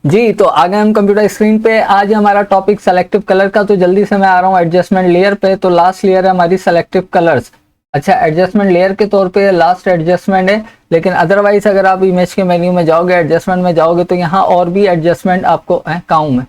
जी तो आ गए हम कंप्यूटर स्क्रीन पे। आज हमारा टॉपिक सेलेक्टिव कलर का। तो जल्दी से मैं आ रहा हूँ एडजस्टमेंट लेयर पे। तो लास्ट लेयर है हमारी सेलेक्टिव कलर्स। अच्छा, एडजस्टमेंट लेयर के तौर पे लास्ट एडजस्टमेंट है, लेकिन अदरवाइज अगर आप इमेज के मेन्यू में जाओगे, एडजस्टमेंट में जाओगे, तो यहाँ और भी एडजस्टमेंट आपको काउंट में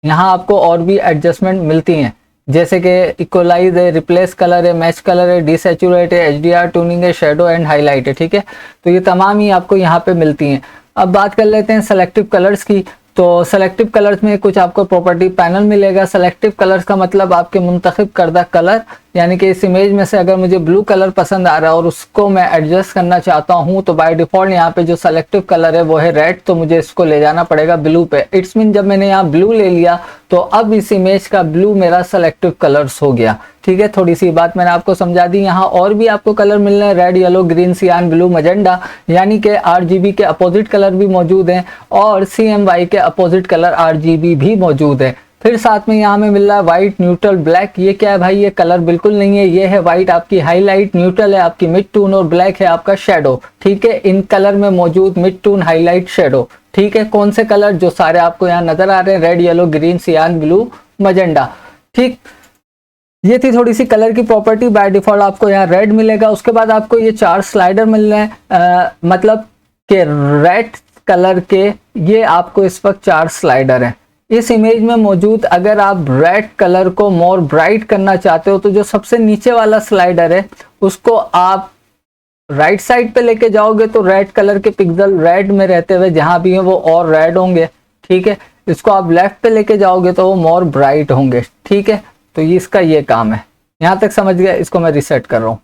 यहाँ आपको और भी एडजस्टमेंट मिलती हैं, जैसे कि इक्वलाइज है, रिप्लेस कलर है, मैच कलर है, डिसैचुरेट है, एचडीआर ट्यूनिंग है, शेडो एंड हाईलाइट है। ठीक है, तो ये तमाम ही आपको यहाँ पे मिलती हैं। अब बात कर लेते हैं सेलेक्टिव कलर्स की। तो सेलेक्टिव कलर्स में कुछ आपको प्रॉपर्टी पैनल मिलेगा। सेलेक्टिव कलर्स का मतलब आपके मुंतखब करदा कलर, यानी कि इस इमेज में से अगर मुझे ब्लू कलर पसंद आ रहा है और उसको मैं एडजस्ट करना चाहता हूं, तो बाय डिफॉल्ट यहाँ पे जो सेलेक्टिव कलर है वो है रेड, तो मुझे इसको ले जाना पड़ेगा ब्लू पे। इट्स मीन जब मैंने यहाँ ब्लू ले लिया तो अब इस इमेज का ब्लू मेरा सेलेक्टिव कलर्स हो गया। ठीक है, थोड़ी सी बात मैंने आपको समझा दी। यहाँ और भी आपको कलर मिल रहे हैं, रेड, येलो, ग्रीन, सियान, ब्लू, मजेंडा, यानी कि आरजीबी के अपोजिट कलर भी मौजूद हैं और सीएमवाई के अपोजिट कलर आरजीबी भी मौजूद है। फिर साथ में यहाँ में मिल रहा है व्हाइट, न्यूट्रल, ब्लैक। ये क्या है भाई? ये कलर बिल्कुल नहीं है। ये है व्हाइट आपकी हाईलाइट, न्यूट्रल है आपकी मिड टून और ब्लैक है आपका शेडो। ठीक है, इन कलर में मौजूद मिड टून, हाईलाइट, शेडो। ठीक है, कौन से कलर? जो सारे आपको यहाँ नजर आ रहे हैं, रेड, येलो, ग्रीन, सियान, ब्लू, मजेंडा। ठीक, ये थी थोड़ी सी कलर की प्रॉपर्टी। बाय डिफॉल्ट आपको यहाँ रेड मिलेगा। उसके बाद आपको ये 4 स्लाइडर मिल रहे हैं, मतलब कि रेड कलर के ये आपको इस वक्त 4 स्लाइडर हैं इस इमेज में मौजूद। अगर आप रेड कलर को मोर ब्राइट करना चाहते हो तो जो सबसे नीचे वाला स्लाइडर है उसको आप राइट साइड पे लेके जाओगे तो रेड कलर के पिक्सल रेड में रहते हुए जहां भी है वो और रेड होंगे। ठीक है, इसको आप लेफ्ट पे लेके जाओगे तो वो मोर ब्राइट होंगे। ठीक है, तो ये इसका ये काम है। यहां तक समझ गया? इसको मैं रिसेट कर रहा हूं।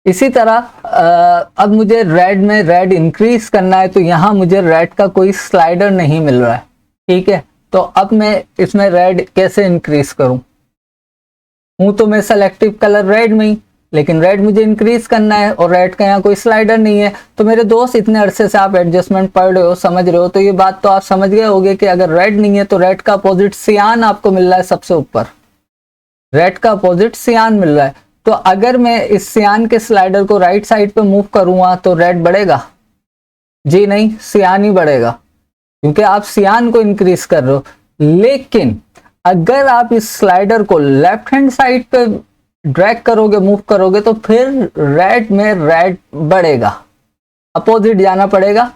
इसी तरह अब मुझे रेड में रेड इंक्रीज करना है, तो यहां मुझे रेड का कोई स्लाइडर नहीं मिल रहा है। ठीक है, तो अब मैं इसमें रेड कैसे इंक्रीज करूं? हूं तो मैं सेलेक्टिव कलर रेड में ही, लेकिन रेड मुझे इंक्रीज करना है और रेड का यहाँ कोई स्लाइडर नहीं है। तो मेरे दोस्त, इतने अरसे से आप एडजस्टमेंट पढ़ रहे हो, समझ रहे हो, तो ये बात तो आप समझ गए होंगे कि अगर रेड नहीं है तो रेड का अपोजिट सियान आपको मिल रहा है सबसे ऊपर। रेड का अपोजिट सियान मिल रहा है, तो अगर मैं इस सियान के स्लाइडर को राइट साइड पे मूव करूंगा तो रेड बढ़ेगा? जी नहीं, सियान ही बढ़ेगा, क्योंकि आप सियान को इंक्रीज कर रहे हो। लेकिन अगर आप इस स्लाइडर को लेफ्ट हैंड साइड पे ड्रैग करोगे, मूव करोगे, तो फिर रेड में रेड बढ़ेगा। अपोजिट जाना पड़ेगा।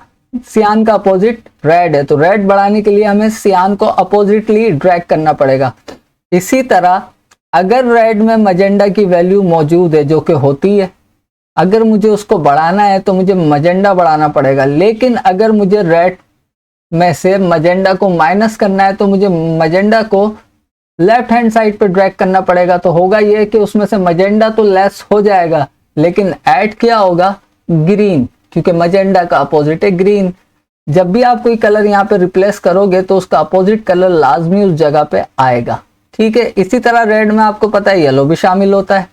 सियान का अपोजिट रेड है, तो रेड बढ़ाने के लिए हमें सियान को अपोजिटली ड्रैग करना पड़ेगा। इसी तरह अगर रेड में मजेंडा की वैल्यू मौजूद है, जो कि होती है, अगर मुझे उसको बढ़ाना है तो मुझे मजेंडा बढ़ाना पड़ेगा। लेकिन अगर मुझे रेड में से मजेंडा को माइनस करना है तो मुझे मजेंडा को लेफ्ट हैंड साइड पे ड्रैग करना पड़ेगा। तो होगा ये कि उसमें से मजेंडा तो लेस हो जाएगा, लेकिन ऐड क्या होगा? ग्रीन, क्योंकि मजेंडा का अपोजिट है ग्रीन। जब भी आप कोई कलर यहाँ पे रिप्लेस करोगे तो उसका अपोजिट कलर लाजमी उस जगह पे आएगा। ठीक है, इसी तरह रेड में आपको पता है येलो भी शामिल होता है।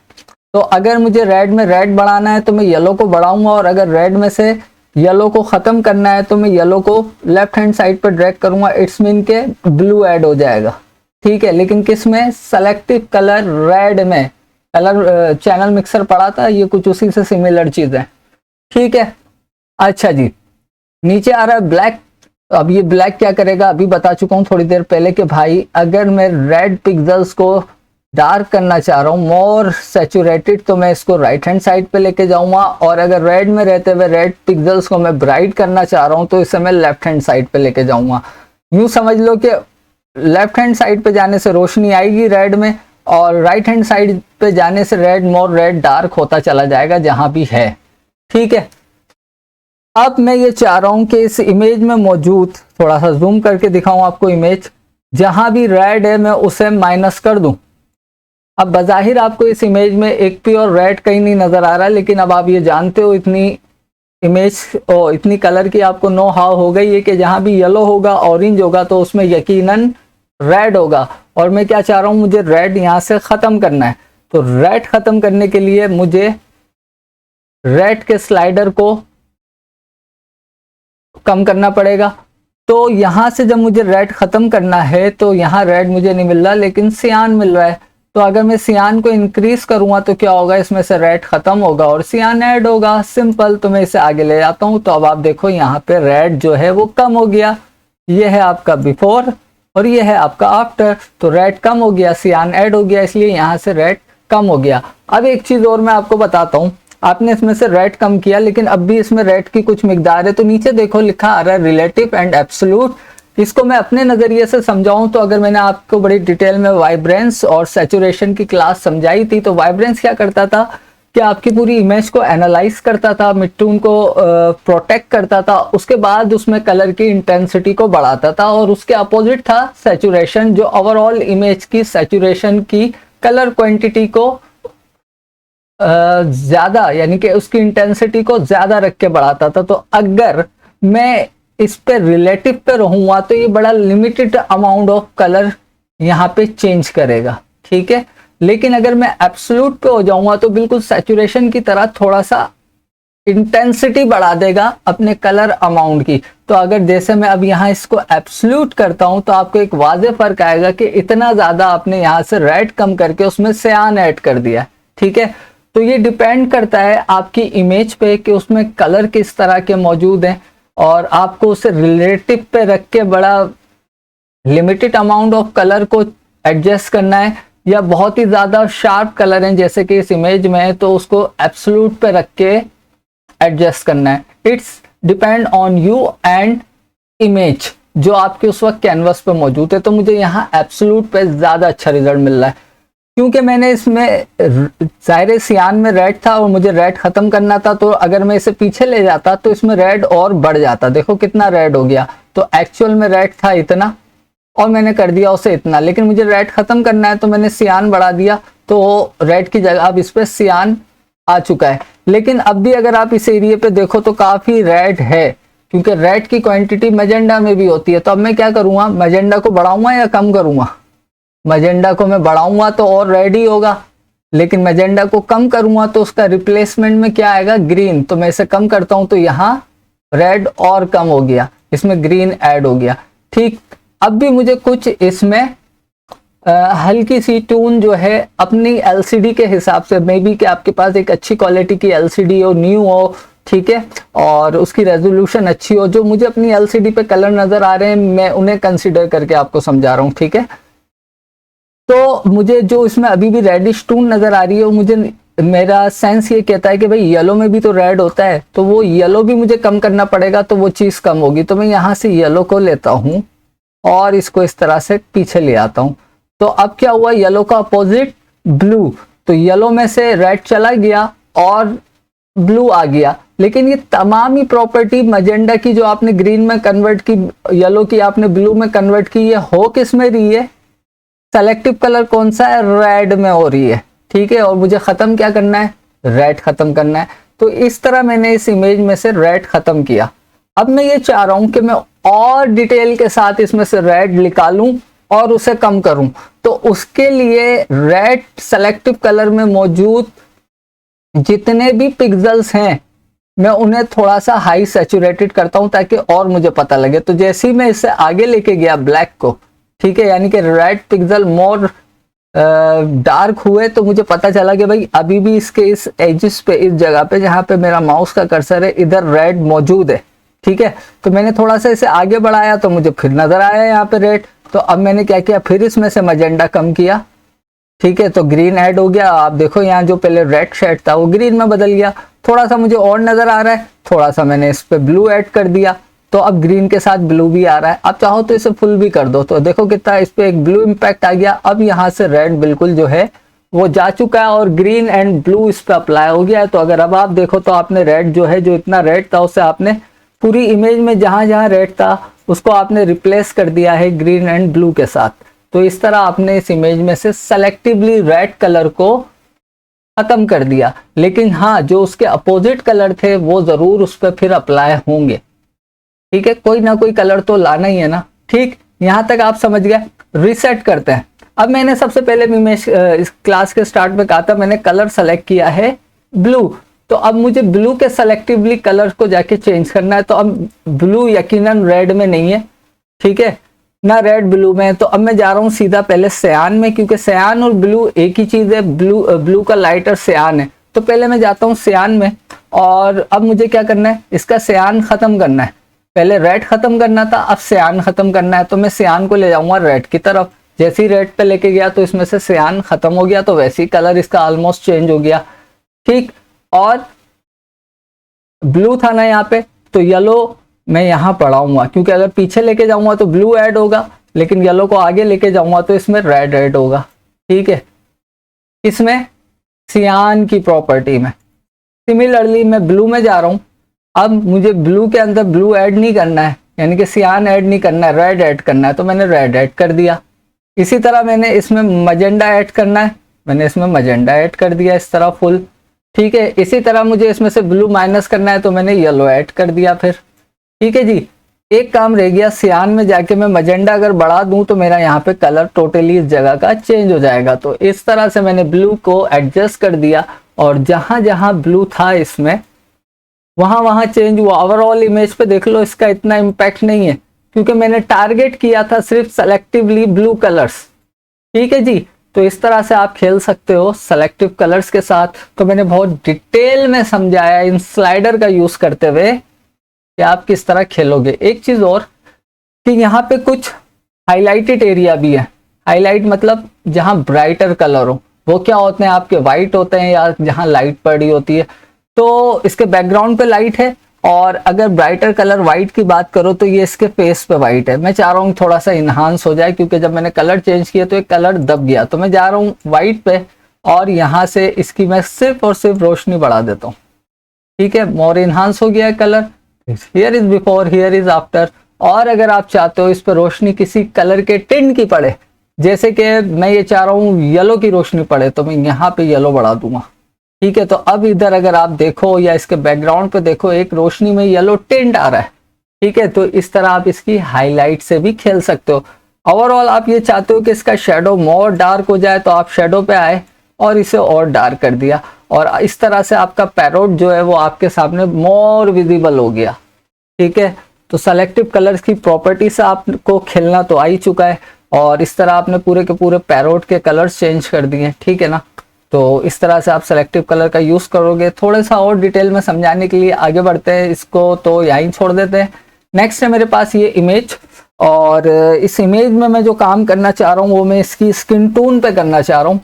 तो अगर मुझे रेड में रेड बढ़ाना है तो मैं येलो को बढ़ाऊंगा, और अगर रेड में से येलो को खत्म करना है तो मैं येलो को लेफ्ट हैंड साइड पर ड्रैग करूंगा। इट्स मीन के ब्लू ऐड हो जाएगा। ठीक है, लेकिन किस में? सेलेक्टिव कलर रेड में। कलर चैनल मिक्सर पढ़ा था, ये कुछ उसी से सिमिलर चीज है। ठीक है, अच्छा जी, नीचे आ रहा है ब्लैक। अब ये ब्लैक क्या करेगा? अभी बता चुका हूं थोड़ी देर पहले कि भाई अगर मैं रेड पिक्सल्स को डार्क करना चाह रहा हूँ, मोर सैचुरेटेड, तो मैं इसको राइट हैंड साइड पे लेके जाऊंगा। और अगर रेड में रहते हुए रेड पिक्सल्स को मैं ब्राइट करना चाह रहा हूँ तो इसे मैं लेफ्ट हैंड साइड पे लेके जाऊंगा। यूं समझ लो कि लेफ्ट हैंड साइड पे जाने से रोशनी आएगी रेड में, और राइट हैंड साइड पे जाने से रेड मोर रेड डार्क होता चला जाएगा जहां भी है। ठीक है, अब मैं ये चाह रहा हूं कि इस इमेज में मौजूद, थोड़ा सा जूम करके दिखाऊं आपको इमेज, जहां भी रेड है मैं उसे माइनस कर दूं। अब बज़ाहिर आपको इस इमेज में एक प्योर रेड कहीं नहीं नजर आ रहा, लेकिन अब आप ये जानते हो, इतनी इमेज और इतनी कलर की आपको नो हाउ हो गई है कि जहां भी येलो होगा, ऑरेंज होगा, तो उसमें यकीनन रेड होगा। और मैं क्या चाह रहा हूं? मुझे रेड यहां से खत्म करना है। तो रेड खत्म करने के लिए मुझे रेड के स्लाइडर को कम करना पड़ेगा। तो यहां से जब मुझे रेड खत्म करना है तो यहाँ रेड मुझे नहीं मिल रहा, लेकिन सियान मिल रहा है। तो अगर मैं सियान को इंक्रीज करूंगा तो क्या होगा? इसमें से रेड खत्म होगा और सियान ऐड होगा। सिंपल। तो मैं इसे आगे ले जाता हूं, तो अब आप देखो यहाँ पे रेड जो है वो कम हो गया। ये है आपका बिफोर और ये है आपका आफ्टर। तो रेड कम हो गया, सियान ऐड हो गया, इसलिए यहाँ से रेड कम हो गया। अब एक चीज और मैं आपको बताता हूँ, आपने इसमें से रेड कम किया लेकिन अब भी इसमें रेड की कुछ मिकदार है। तो नीचे देखो लिखा आ रहा है रिलेटिव एंड एब्सोल्यूट। इसको मैं अपने नजरिए से समझाऊं तो अगर मैंने आपको बड़ी डिटेल में वाइब्रेंस और सैचुरेशन की क्लास समझाई थी, तो वाइब्रेंस क्या करता था कि आपकी पूरी इमेज को एनालाइज करता था, मिड-टोन को प्रोटेक्ट करता था, उसके बाद उसमें कलर की इंटेंसिटी को बढ़ाता था। और उसके अपोजिट था सैचुरेशन, जो ओवरऑल इमेज की सैचुरेशन की कलर क्वांटिटी को ज्यादा, यानी कि उसकी इंटेंसिटी को ज्यादा रख के बढ़ाता था। तो अगर मैं इस पे रिलेटिव पे रहूंगा तो ये बड़ा लिमिटेड अमाउंट ऑफ कलर यहाँ पे चेंज करेगा, ठीक है। लेकिन अगर मैं एब्सोल्यूट पे हो जाऊंगा तो बिल्कुल सैचुरेशन की तरह थोड़ा सा इंटेंसिटी बढ़ा देगा अपने कलर अमाउंट की। तो अगर जैसे मैं अब यहाँ इसको एब्सोल्यूट करता हूं तो आपको एक वाज़ेह फर्क आएगा कि इतना ज्यादा आपने यहाँ से रेड कम करके उसमें सियान ऐड कर दिया, ठीक है। तो ये डिपेंड करता है आपकी इमेज पे कि उसमें कलर किस तरह के मौजूद हैं, और आपको उसे रिलेटिव पे रख के बड़ा लिमिटेड अमाउंट ऑफ कलर को एडजस्ट करना है, या बहुत ही ज्यादा शार्प कलर हैं जैसे कि इस इमेज में है तो उसको एब्सोल्यूट पे रख के एडजस्ट करना है। It's depend on you and image जो आपके उस वक्त कैनवस पे मौजूद है। तो मुझे यहाँ एब्सोल्यूट पे ज्यादा अच्छा रिजल्ट मिल रहा है, क्योंकि मैंने इसमें ज़ाहिर सियान में रेड था और मुझे रेड खत्म करना था। तो अगर मैं इसे पीछे ले जाता तो इसमें रेड और बढ़ जाता, देखो कितना रेड हो गया। तो एक्चुअल में रेड था इतना और मैंने कर दिया उसे इतना, लेकिन मुझे रेड खत्म करना है तो मैंने सियान बढ़ा दिया, तो रेड की जगह अब इस पे सियान आ चुका है। लेकिन अब भी अगर आप इस एरिया पे देखो तो काफी रेड है, क्योंकि रेड की क्वांटिटी मैजेंडा में भी होती है। तो अब मैं क्या करूंगा, मैजेंडा को बढ़ाऊंगा या कम करूंगा? मैजेंडा को मैं बढ़ाऊंगा तो और रेड ही होगा, लेकिन मैजेंडा को कम करूंगा तो उसका रिप्लेसमेंट में क्या आएगा, ग्रीन। तो मैं इसे कम करता हूं तो यहाँ रेड और कम हो गया, इसमें ग्रीन ऐड हो गया, ठीक। अब भी मुझे कुछ इसमें हल्की सी टून जो है अपनी एलसीडी के हिसाब से, मे बी कि आपके पास एक अच्छी क्वालिटी की एलसीडी हो, न्यू हो, ठीक है, और उसकी रेजोल्यूशन अच्छी हो। जो मुझे अपनी एलसीडी पे कलर नजर आ रहे हैं मैं उन्हें कंसीडर करके आपको समझा रहा हूँ, ठीक है। तो मुझे जो इसमें अभी भी रेडिश टून नजर आ रही है, मुझे मेरा सेंस ये कहता है कि भाई येलो में भी तो रेड होता है, तो वो येलो भी मुझे कम करना पड़ेगा, तो वो चीज कम होगी। तो मैं यहाँ से येलो को लेता हूँ और इसको इस तरह से पीछे ले आता हूं। तो अब क्या हुआ, येलो का अपोजिट ब्लू, तो येलो में से रेड चला गया और ब्लू आ गया। लेकिन ये तमाम ही प्रॉपर्टी मैजेंडा की जो आपने ग्रीन में कन्वर्ट की, येलो की आपने ब्लू में कन्वर्ट की, ये हो किस में रही है, सेलेक्टिव कलर कौन सा है, रेड में हो रही है, ठीक है। और मुझे खत्म क्या करना है, रेड खत्म करना है। तो इस तरह मैंने इस इमेज में से रेड खत्म किया। अब मैं ये चाह रहा हूं कि मैं और डिटेल के साथ इसमें से रेड निकालूं और उसे कम करूं। तो उसके लिए रेड सेलेक्टिव कलर में मौजूद जितने भी पिक्सेल्स हैं मैं उन्हें थोड़ा सा हाई सैचुरेटेड करता हूं ताकि और मुझे पता लगे। तो जैसे ही मैं इससे आगे लेके गया ब्लैक को, ठीक है, यानी कि रेड पिक्सल मोर डार्क हुए, तो मुझे पता चला कि भाई अभी भी इसके इस एजिस पे, इस जगह पे जहां पे मेरा माउस का कर्सर है, इधर रेड मौजूद है, ठीक है। तो मैंने थोड़ा सा इसे आगे बढ़ाया तो मुझे फिर नजर आया यहाँ पे रेड। तो अब मैंने क्या किया, फिर इसमें से मैजेंडा कम किया, ठीक है, तो ग्रीन ऐड हो गया। आप देखो यहाँ जो पहले रेड शेड था वो ग्रीन में बदल गया। थोड़ा सा मुझे और नजर आ रहा है, थोड़ा सा मैंने इस पे ब्लू ऐड कर दिया, तो अब ग्रीन के साथ ब्लू भी आ रहा है। आप चाहो तो इसे फुल भी कर दो, तो देखो कितना इस पे एक ब्लू इम्पैक्ट आ गया। अब यहाँ से रेड बिल्कुल जो है वो जा चुका है और ग्रीन एंड ब्लू इस पे अप्लाई हो गया है। तो अगर अब आप देखो तो आपने रेड जो है, जो इतना रेड था उससे आपने पूरी इमेज में जहां जहां रेड था उसको आपने रिप्लेस कर दिया है ग्रीन एंड ब्लू के साथ। तो इस तरह आपने इस इमेज में से सेलेक्टिवली रेड कलर को खत्म कर दिया। लेकिन हाँ, जो उसके अपोजिट कलर थे वो जरूर उस पर फिर अप्लाई होंगे, ठीक है, कोई ना कोई कलर तो लाना ही है ना, ठीक। यहां तक आप समझ गए। रिसेट करते हैं। अब मैंने सबसे पहले इमेज इस क्लास के स्टार्ट में कहा था, मैंने कलर सेलेक्ट किया है ब्लू। तो अब मुझे ब्लू के सेलेक्टिवली कलर को जाके चेंज करना है। तो अब ब्लू यकीनन रेड में नहीं है, ठीक है, ना रेड ब्लू में। तो अब मैं जा रहा हूँ सीधा पहले सियान में, क्योंकि सियान और ब्लू एक ही चीज है, ब्लू का लाइटर सियान है। तो पहले मैं जाता हूँ सियान में और अब मुझे क्या करना है, इसका सियान खत्म करना है। पहले रेड खत्म करना था, अब सियान खत्म करना है, तो मैं सियान को ले जाऊंगा रेड की तरफ। जैसे ही रेड पे लेके गया तो इसमें से सियान खत्म हो गया, तो वैसे ही कलर इसका ऑलमोस्ट चेंज हो गया। ठीक, और ब्लू था ना यहाँ पे, तो येलो मैं यहाँ पढ़ाऊंगा, क्योंकि अगर पीछे लेके जाऊंगा तो ब्लू ऐड होगा, लेकिन येलो को आगे लेके जाऊंगा तो इसमें रेड ऐड होगा। ठीक है, इसमें सियान की प्रॉपर्टी में। सिमिलरली मैं ब्लू में जा रहा हूँ, अब मुझे ब्लू के अंदर ब्लू ऐड नहीं करना है, यानी कि सियान ऐड नहीं करना है, रेड ऐड करना है, तो मैंने रेड ऐड कर दिया। इसी तरह मैंने इसमें मजेंडा ऐड करना है, मैंने इसमें मजेंडा ऐड कर दिया इस तरह फुल। ठीक है, इसी तरह मुझे इसमें से ब्लू माइनस करना है, तो मैंने येलो ऐड कर दिया फिर। ठीक है जी, एक काम रह गया, सियान में जाके मैं मजेंडा अगर बढ़ा दूं तो मेरा यहाँ पे कलर टोटली इस जगह का चेंज हो जाएगा। तो इस तरह से मैंने ब्लू को एडजस्ट कर दिया, और जहां जहां ब्लू था इसमें वहां वहां चेंज हुआ। ओवरऑल इमेज पे देख लो, इसका इतना इम्पैक्ट नहीं है, क्योंकि मैंने टारगेट किया था सिर्फ सेलेक्टिवली ब्लू कलर्स। ठीक है जी, तो इस तरह से आप खेल सकते हो सेलेक्टिव कलर्स के साथ। तो मैंने बहुत डिटेल में समझाया इन स्लाइडर का यूज करते हुए कि आप किस तरह खेलोगे। एक चीज और कि यहाँ पे कुछ हाईलाइटेड एरिया भी है। हाईलाइट मतलब जहां ब्राइटर कलर हो, वो क्या होते हैं आपके वाइट होते हैं, या जहां लाइट पड़ी होती है। तो इसके बैकग्राउंड पे लाइट है, और अगर ब्राइटर कलर वाइट की बात करो तो ये इसके फेस पे वाइट है। मैं चाह रहा हूँ थोड़ा सा इन्हांस हो जाए, क्योंकि जब मैंने कलर चेंज किया तो एक कलर दब गया, तो मैं जा रहा हूँ वाइट पे, और यहाँ से इसकी मैं सिर्फ और सिर्फ रोशनी बढ़ा देता हूँ। ठीक है, मोर इन्हांस हो गया है colour. Here is before, here is after. और अगर आप चाहते हो इस पर रोशनी किसी कलर के टिंट की पड़े, जैसे कि मैं ये चाह रहा हूँ येलो की रोशनी पड़े, तो मैं यहाँ पे येलो बढ़ा दूंगा। ठीक है, तो अब इधर अगर आप देखो या इसके बैकग्राउंड पे देखो, एक रोशनी में येलो टिंट आ रहा है। ठीक है, तो इस तरह आप इसकी हाईलाइट से भी खेल सकते हो। ओवरऑल आप ये चाहते हो कि इसका शेडो मोर डार्क हो जाए, तो आप शेडो पे आए और इसे और डार्क कर दिया, और इस तरह से आपका पैरोट जो है वो आपके सामने मोर विजिबल हो गया। ठीक है, तो सेलेक्टिव कलर्स की प्रॉपर्टी से आपको खेलना तो आ ही चुका है, और इस तरह आपने पूरे के पूरे पैरोट के कलर्स चेंज कर दिए। ठीक है ना, तो इस तरह से आप सेलेक्टिव कलर का यूज करोगे। थोड़ा सा और डिटेल में समझाने के लिए आगे बढ़ते हैं, इसको तो यहीं छोड़ देते हैं। नेक्स्ट है मेरे पास ये इमेज, और इस इमेज में मैं जो काम करना चाह रहा हूँ वो मैं इसकी स्किन टोन पे करना चाह रहा हूँ।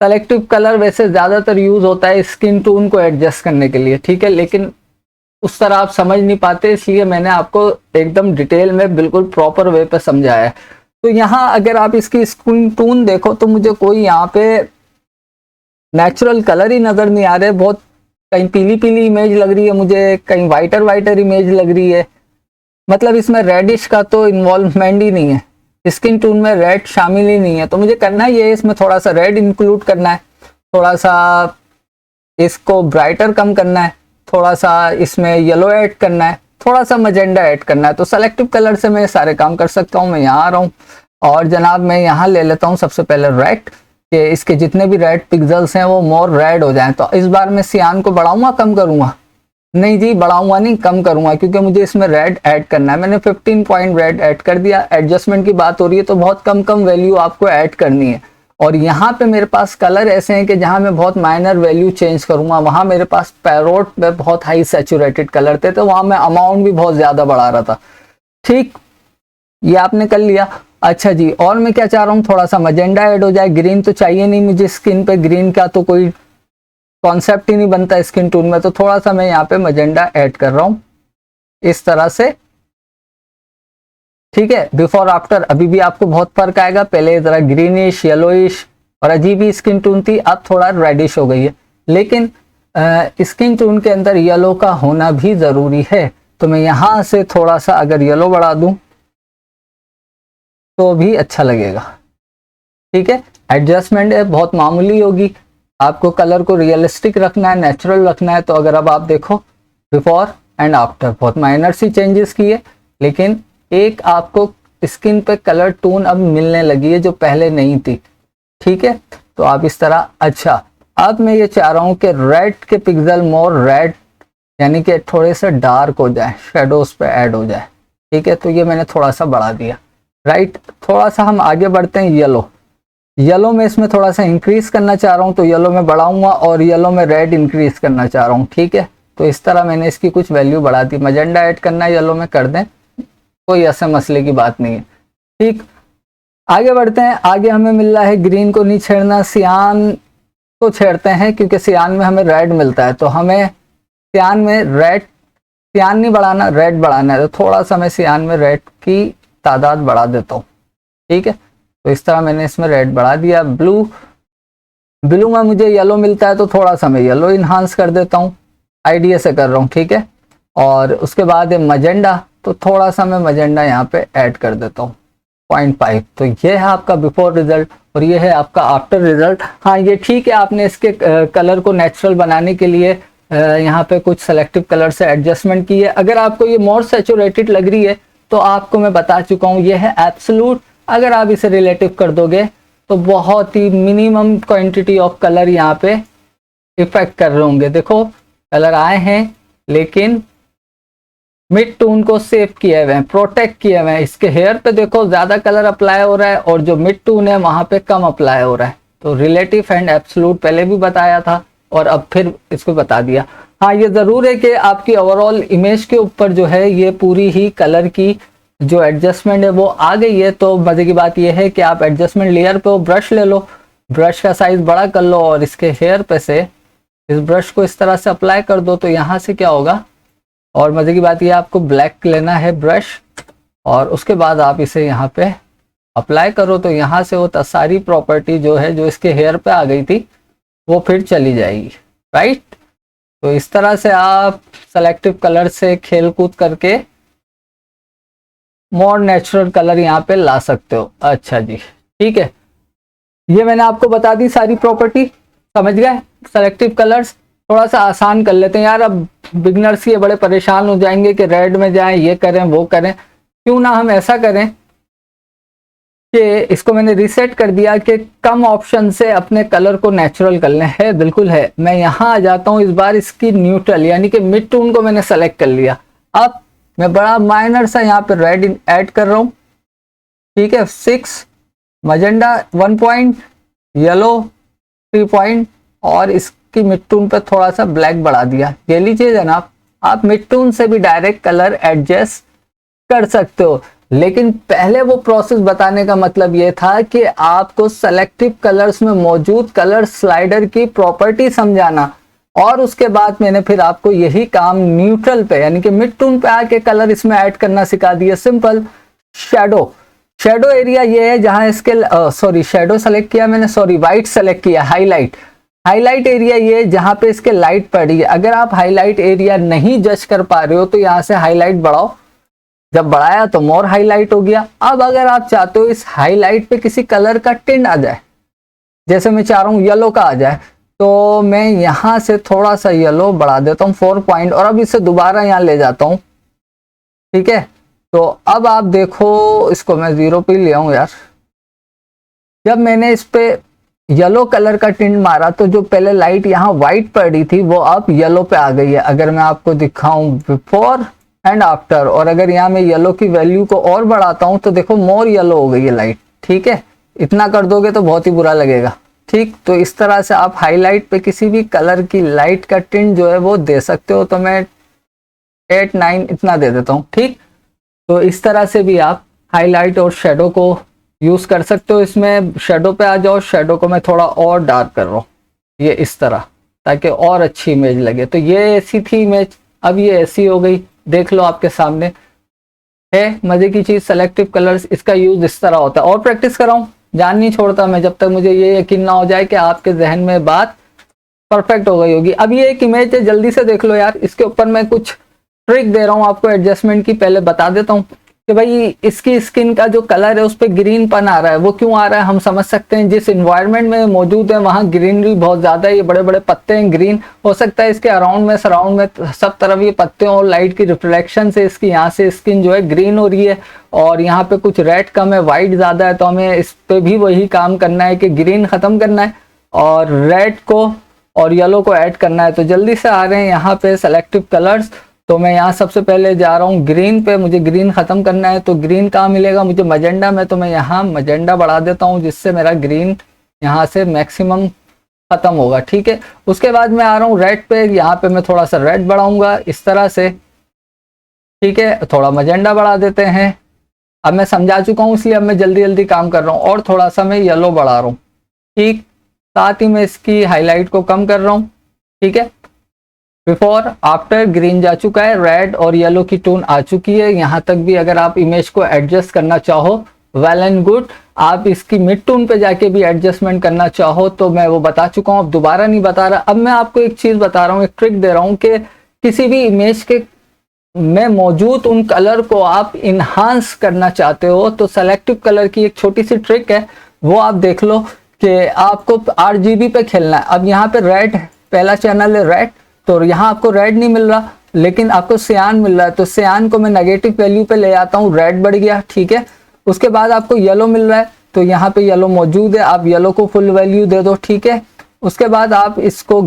सेलेक्टिव कलर वैसे ज्यादातर यूज होता है स्किन टोन को एडजस्ट करने के लिए। ठीक है, लेकिन उस तरह आप समझ नहीं पाते, इसलिए मैंने आपको एकदम डिटेल में बिल्कुल प्रॉपर वे पे समझाया है। तो यहाँ अगर आप इसकी स्किन टोन देखो तो मुझे कोई यहाँ पे नेचुरल कलर ही नजर नहीं आ रहे। बहुत कहीं पीली पीली इमेज लग रही है मुझे, कहीं वाइटर वाइटर इमेज लग रही है। मतलब इसमें रेडिश का तो इन्वॉल्वमेंट ही नहीं है, स्किन टोन में रेड शामिल ही नहीं है। तो मुझे करना ही है, इसमें थोड़ा सा रेड इंक्लूड करना है, थोड़ा सा इसको ब्राइटर कम करना है, थोड़ा सा इसमें येलो ऐड करना है, थोड़ा सा मजेंडा ऐड करना है। तो सेलेक्टिव कलर से मैं सारे काम कर सकता हूँ। मैं यहाँ आ रहा हूँ, और जनाब मैं यहाँ ले लेता हूँ सबसे पहले रेड, कि इसके जितने भी रेड पिक्सल्स हैं वो मोर रेड हो जाएं। तो इस बार मैं सियान को बढ़ाऊंगा कम करूंगा? नहीं जी, बढ़ाऊंगा नहीं, कम करूंगा, क्योंकि मुझे इसमें रेड ऐड करना है। मैंने 15 पॉइंट रेड ऐड कर दिया। एडजस्टमेंट की बात हो रही है तो बहुत कम कम वैल्यू आपको ऐड करनी है। और यहाँ पे मेरे पास कलर ऐसे हैं कि जहाँ मैं बहुत माइनर वैल्यू चेंज करूंगा, वहां मेरे पास पैरोट में बहुत हाई सैचुरेटेड कलर थे, तो वहां मैं अमाउंट भी बहुत ज्यादा बढ़ा रहा था। ठीक, ये आपने कर लिया। अच्छा जी, और मैं क्या चाह रहा हूँ, थोड़ा सा मजेंडा ऐड हो जाए। ग्रीन तो चाहिए नहीं मुझे स्किन पे, ग्रीन का तो कोई कॉन्सेप्ट ही नहीं बनता स्किन टोन में। तो थोड़ा सा मैं यहाँ पे मजेंडा ऐड कर रहा हूँ इस तरह से। ठीक है, बिफोर आफ्टर अभी भी आपको बहुत फर्क आएगा। पहले जरा ग्रीनिश येलोइश और अजीब ही स्किन टोन थी, अब थोड़ा रेडिश हो गई है। लेकिन स्किन टोन के अंदर येलो का होना भी जरूरी है। तो मैं यहाँ से थोड़ा सा अगर येलो बढ़ा दूं तो भी अच्छा लगेगा। ठीक है, एडजस्टमेंट है बहुत मामूली होगी। आपको कलर को रियलिस्टिक रखना है, नेचुरल रखना है। तो अगर अब आप देखो बिफोर एंड आफ्टर, बहुत माइनर सी चेंजेस किए, लेकिन एक आपको स्किन पे कलर टोन अब मिलने लगी है जो पहले नहीं थी। ठीक है, तो आप इस तरह। अच्छा, अब मैं ये चाह रहा हूं कि रेड के पिक्सल मोर रेड, यानी कि थोड़े से डार्क हो जाए, शेडोज पे ऐड हो जाए। ठीक है, तो ये मैंने थोड़ा सा बढ़ा दिया। राइट, थोड़ा सा हम आगे बढ़ते हैं। येलो, येलो में इसमें थोड़ा सा इंक्रीज करना चाह रहा हूं, तो येलो में बढ़ाऊंगा, और येलो में रेड इंक्रीज करना चाह रहा हूं। ठीक है, तो इस तरह मैंने इसकी कुछ वैल्यू बढ़ा दी। मजेंडा ऐड करना है येलो में कर दें, कोई ऐसे मसले की बात नहीं है। ठीक, आगे बढ़ते हैं। आगे हमें मिल रहा है ग्रीन को नहीं छेड़ना, सियान को छेड़ते हैं क्योंकि सियान में हमें रेड मिलता है। तो हमें सियान में रेड, सियान नहीं बढ़ाना, रेड बढ़ाना है। तो थोड़ा सा मैं सियान में रेड की तादाद बढ़ा देता हूँ। ठीक है, तो इस तरह मैंने इसमें रेड बढ़ा दिया। ब्लू में मुझे येलो मिलता है तो थोड़ा सा मैं येलो इन्हांस कर देता हूँ, आइडिया से कर रहा हूँ। ठीक है, और उसके बाद है मजेंडा, तो थोड़ा सा मैं मजेंडा यहाँ पे ऐड कर देता हूँ 0.5। तो ये है आपका बिफोर रिजल्ट और ये है आपका आफ्टर रिजल्ट। हाँ, ये ठीक है, आपने इसके कलर को नेचुरल बनाने के लिए यहाँ पे कुछ सेलेक्टिव कलर से एडजस्टमेंट की है। अगर आपको ये मोर सैचुरेटेड लग रही है तो आपको मैं बता चुका हूँ ये है एब्सोल्यूट। अगर आप इसे रिलेटिव कर दोगे तो बहुत ही मिनिमम क्वांटिटी ऑफ कलर यहाँ पे इफेक्ट कर रहे होंगे। देखो कलर आए हैं लेकिन मिड टोन को सेव किए हुए हैं, प्रोटेक्ट किए हुए हैं। इसके हेयर पे देखो ज्यादा कलर अप्लाई हो रहा है और जो मिड टोन है वहां पे कम अप्लाई हो रहा है। तो रिलेटिव एंड एब्सोल्यूट पहले भी बताया था और अब फिर इसको बता दिया। हाँ, ये जरूर है कि आपकी ओवरऑल इमेज के ऊपर जो है ये पूरी ही कलर की जो एडजस्टमेंट है वो आ गई है। तो मजे की बात यह है कि आप एडजस्टमेंट लेयर पे ब्रश ले लो, ब्रश का साइज बड़ा कर लो और इसके हेयर पे से इस ब्रश को इस तरह से अप्लाई कर दो। तो यहाँ से क्या होगा, और मजे की बात यह आपको ब्लैक लेना है ब्रश और उसके बाद आप इसे यहाँ पे अप्लाई करो। तो यहाँ से वो सारी प्रॉपर्टी जो है जो इसके हेयर पे आ गई थी वो फिर चली जाएगी। राइट, तो इस तरह से आप सेलेक्टिव कलर से खेल कूद करके मोर नेचुरल कलर यहाँ पे ला सकते हो। अच्छा जी, ठीक है, ये मैंने आपको बता दी सारी प्रॉपर्टी, समझ गए। सेलेक्टिव कलर्स थोड़ा सा आसान कर लेते हैं यार। अब बिगनर्स ये बड़े परेशान हो जाएंगे कि रेड में जाएं, ये करें वो करें। क्यों ना हम ऐसा करें कि इसको मैंने रीसेट कर दिया कि कम ऑप्शन से अपने कलर को नेचुरल कर लें। है, बिल्कुल है। मैं यहाँ आ जाता हूँ, इस बार इसकी न्यूट्रल यानी कि मिड टोन को मैंने सेलेक्ट कर लिया। अब मैं बड़ा माइनर सा यहाँ पे रेड ऐड कर रहा हूँ। ठीक है, 6, मजेंडा 1 पॉइंट, येलो 3 पॉइंट और इसकी मिड टोन पे थोड़ा सा ब्लैक बढ़ा दिया। ये लीजिए जनाब, आप मिड टोन से भी डायरेक्ट कलर एडजस्ट कर सकते हो। लेकिन पहले वो प्रोसेस बताने का मतलब ये था कि आपको सेलेक्टिव कलर्स में मौजूद कलर स्लाइडर की प्रॉपर्टी समझाना और उसके बाद मैंने फिर आपको यही काम न्यूट्रल पे यानी कि मिड टोन पे आके कलर इसमें ऐड करना सिखा दिया। सिंपल शेडो एरिया ये है जहां इसके सॉरी शेडो सेलेक्ट किया मैंने, सॉरी वाइट सेलेक्ट किया। हाईलाइट एरिया ये जहां पे इसके लाइट पड़ी है। अगर आप हाईलाइट एरिया नहीं जज कर पा रहे हो तो यहाँ से हाईलाइट बढ़ाओ, जब बढ़ाया तो मोर हाईलाइट हो गया। अब अगर आप चाहते हो इस हाईलाइट पे किसी कलर का टिंट आ जाए, जैसे मैं चाह रहा हूँ येलो का आ जाए, तो मैं यहाँ से थोड़ा सा येलो बढ़ा देता हूँ 4 पॉइंट और अब इसे दोबारा यहाँ ले जाता हूँ। ठीक है, तो अब आप देखो, इसको मैं 0 पे ले आऊँ यार। जब मैंने इस पे येलो कलर का टिंट मारा तो जो पहले लाइट यहाँ व्हाइट पड़ी थी वो अब येलो पे आ गई है। अगर मैं आपको दिखाऊं बिफोर एंड आफ्टर, और अगर यहाँ मैं येलो की वैल्यू को और बढ़ाता हूं तो देखो मोर येलो हो गई है लाइट। ठीक है, इतना कर दोगे तो बहुत ही बुरा लगेगा। ठीक, तो इस तरह से आप हाईलाइट पे किसी भी कलर की लाइट का टिंट जो है वो दे सकते हो। तो मैं 8, 9 इतना दे देता हूँ। ठीक, तो इस तरह से भी आप हाईलाइट और शेडो को यूज कर सकते हो। इसमें शेडो पे आ जाओ, शेडो को मैं थोड़ा और डार्क कर रहा हूँ ये इस तरह, ताकि और अच्छी इमेज लगे। तो ये ऐसी थी इमेज, अब ये ऐसी हो गई। देख लो आपके सामने है। मजे की चीज सेलेक्टिव कलर्स, इसका यूज इस तरह होता है। और प्रैक्टिस कराऊं, जान नहीं छोड़ता मैं जब तक मुझे ये यकीन ना हो जाए कि आपके जहन में बात परफेक्ट हो गई होगी। अब ये एक इमेज है, जल्दी से देख लो यार। इसके ऊपर मैं कुछ ट्रिक दे रहा हूँ आपको एडजस्टमेंट की। पहले बता देता हूँ कि भाई इसकी स्किन का जो कलर है उस पर ग्रीन पन आ रहा है। वो क्यों आ रहा है हम समझ सकते हैं, जिस इन्वायरमेंट में मौजूद है वहाँ ग्रीनरी बहुत ज्यादा है। ये बड़े बड़े पत्ते हैं, ग्रीन हो सकता है इसके अराउंड में सराउंड में सब तरफ ये पत्ते और लाइट की रिफ्लेक्शन से इसकी यहाँ से स्किन जो है ग्रीन हो रही है। और यहाँ पे कुछ रेड कम है, व्हाइट ज्यादा है। तो हमें इस पे भी वही काम करना है कि ग्रीन खत्म करना है और रेड को और येलो को ऐड करना है। तो जल्दी से आ रहे हैं यहाँ पे सेलेक्टिव कलर्स। तो मैं यहाँ सबसे पहले जा रहा हूँ ग्रीन पे, मुझे ग्रीन खत्म करना है। तो ग्रीन कहाँ मिलेगा मुझे, मजेंडा में। तो मैं यहाँ मजेंडा बढ़ा देता हूँ जिससे मेरा ग्रीन यहाँ से मैक्सिमम खत्म होगा। ठीक है, उसके बाद मैं आ रहा हूँ रेड पे। यहाँ पे मैं थोड़ा सा रेड बढ़ाऊंगा इस तरह से। ठीक है, थोड़ा मजेंडा बढ़ा देते हैं। अब मैं समझा चुका हूँ इसलिए अब मैं जल्दी जल्दी काम कर रहा हूँ, और थोड़ा सा मैं येलो बढ़ा रहा हूँ। ठीक, साथ ही मैं इसकी हाईलाइट को कम कर रहा हूँ। ठीक है, बिफोर आफ्टर ग्रीन जा चुका है, रेड और येलो की टोन आ चुकी है। यहाँ तक भी अगर आप इमेज को एडजस्ट करना चाहो वेल एंड गुड। आप इसकी मिड टोन पे जाके भी एडजस्टमेंट करना चाहो तो मैं वो बता चुका हूँ, अब दोबारा नहीं बता रहा। अब मैं आपको एक चीज बता रहा हूँ, एक ट्रिक दे रहा हूँ कि किसी भी इमेज के में मौजूद उन कलर को आप इन्हांस करना चाहते हो तो सेलेक्टिव कलर की एक छोटी सी ट्रिक है, वो आप देख लो कि आपको RGB पे खेलना है। अब यहाँ पे रेड, पहला चैनल है रेड, तो यहाँ आपको रेड नहीं मिल रहा लेकिन आपको सियान मिल रहा है, तो सियान को मैं नेगेटिव वैल्यू पे ले आता हूँ, रेड बढ़ गया। ठीक है, उसके बाद आपको येलो मिल रहा है तो यहाँ पे येलो मौजूद है, आप येलो को फुल वैल्यू दे दो। ठीक है, उसके बाद आप इसको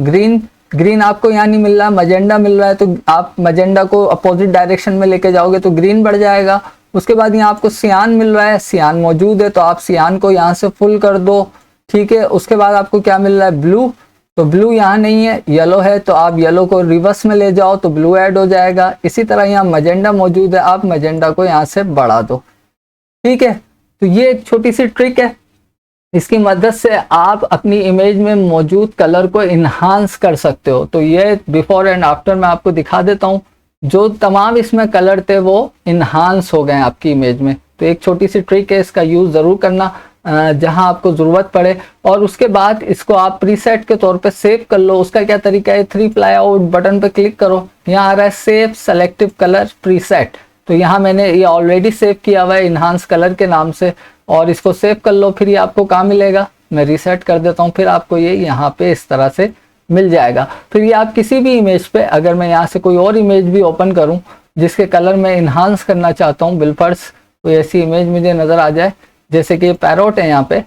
ग्रीन आपको यहाँ नहीं मिल रहा, मजेंडा मिल रहा है, तो आप मजेंडा को अपोजिट डायरेक्शन में लेके जाओगे तो ग्रीन बढ़ जाएगा। उसके बाद यहाँ आपको सियान मिल रहा है, सियान मौजूद है तो आप सियान को यहाँ से फुल कर दो। ठीक है, उसके बाद आपको क्या मिल रहा है, ब्लू, तो ब्लू यहाँ नहीं है, येलो है, तो आप येलो को रिवर्स में ले जाओ तो ब्लू ऐड हो जाएगा। इसी तरह यहाँ मजेंडा मौजूद है, आप मजेंडा को यहाँ से बढ़ा दो। ठीक है, तो ये एक छोटी सी ट्रिक है, इसकी मदद से आप अपनी इमेज में मौजूद कलर को इन्हांस कर सकते हो। तो ये बिफोर एंड आफ्टर मैं आपको दिखा देता हूँ, जो तमाम इसमें कलर थे वो इन्हांस हो गए आपकी इमेज में। तो एक छोटी सी ट्रिक है, इसका यूज जरूर करना जहां आपको जरूरत पड़े। और उसके बाद इसको आप प्रीसेट के तौर पे सेव कर लो। उसका क्या तरीका है, 3 फ्लाई आउट बटन पे क्लिक करो, यहाँ आ रहा है सेव सेलेक्टिव कलर प्रीसेट, तो यहाँ मैंने ये ऑलरेडी सेव किया हुआ है इन्हांस कलर के नाम से, और इसको सेव कर लो। फिर ये आपको कहाँ मिलेगा, मैं रीसेट कर देता हूँ, फिर आपको ये यहाँ पे इस तरह से मिल जाएगा। फिर ये आप किसी भी इमेज पे, अगर मैं यहाँ से कोई और इमेज भी ओपन करूँ जिसके कलर मैं इन्हांस करना चाहता हूँ, बिलफर्स कोई ऐसी इमेज मुझे नजर आ जाए, जैसे कि पैरोट है यहाँ पे,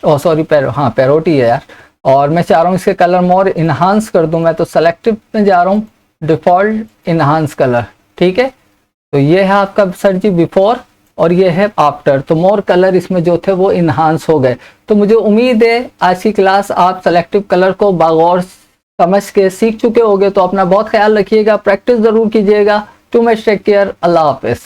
सॉरी पैरोट ही है यार, और मैं चाह रहा हूँ इसके कलर मोर इन्हांस कर दूं मैं, तो सेलेक्टिव में जा रहा हूँ, डिफॉल्ट इन्हांस कलर। ठीक है, तो ये है आपका सर जी बिफोर और ये है आफ्टर, तो मोर कलर इसमें जो थे वो इन्हांस हो गए। तो मुझे उम्मीद है आज की क्लास आप सेलेक्टिव कलर को बगौर समझ के सीख चुके होगे। तो अपना बहुत ख्याल रखिएगा, प्रैक्टिस जरूर कीजिएगा। टू मच टेक केयर, अल्लाह हाफिज।